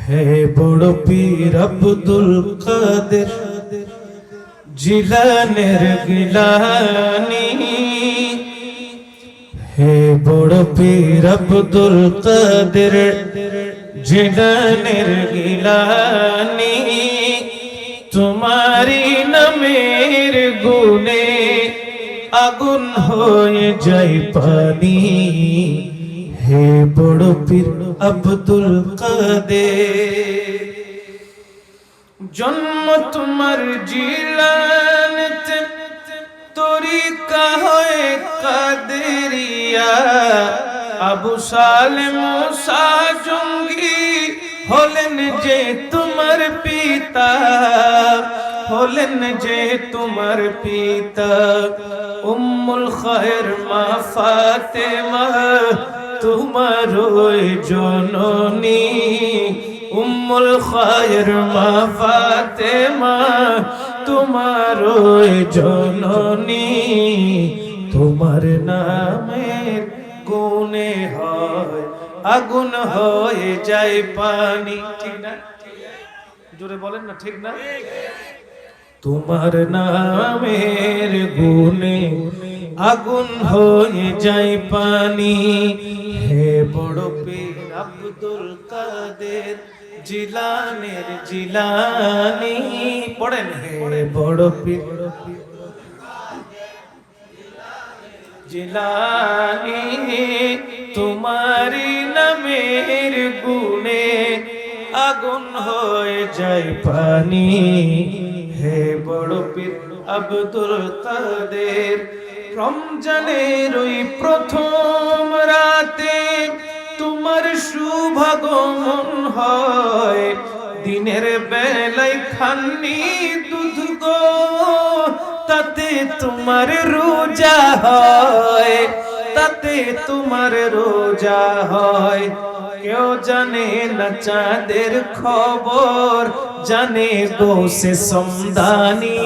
হে বড় পীর আব্দুল কাদের জিলানের গিলানি, হে বড় পীর আব্দুল কাদের জিলানের গিলানি, তোমারি নামের গুণে আগুন হয়ে যায় পানি। হে বড় পীর আব্দুল কাদের, জন্ম তোমার জিলানতে, তরিকা হয় কাদেরিয়া। আবু সালেম মুসা জঙ্গি হলেন যে তোমার পিতা, হলেন যে তোমার পিতা। উম্মুল খায়ের মা ফাতেমা তোমার ওই জননী, উম্মুল খায়ের মা ফাতেমা তোমার ওই জননী। তোমার নামের গুণে হয় আগুন হয়ে যায় পানি। ঠিক না? জোরে বলেন না, ঠিক না? তোমার নামের গুণে আগুন হয়ে যায় পানি। হে বড় পীর আব্দুল কাদের জিলানের জিলানি, পড়েন হে বড় পীর জিলানি, তোমারি নামের গুণে আগুন হয়ে যায় পানি। হে বড় পীর আব্দুল কাদের, রমজানের ওই প্রথম রাতে তোমার শুভাগমন হয়। দিনের বেলায় খাননি দুধ গো, তাতে তোমার রোজা হয়, তাতে তোমার রোজা হয়। কেউ জানে না চাঁদের খবর, জানে গোসে সমদানি।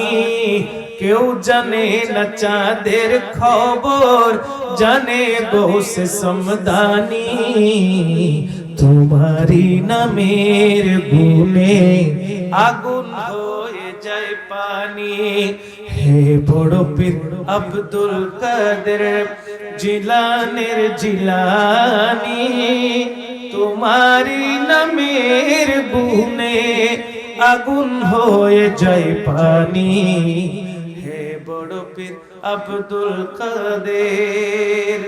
কেউ জানে না চাঁদের খবর, জানে গোসে সমদানি। তোমারি নামের গুণে আগুন হয়ে যায় পানি। হে বড় পীর আব্দুল কাদের জিলানের জিলানি, তোমারি নামের গুণে আগুন হয়ে যায় পানি। হে বড় পীর আব্দুল কাদের।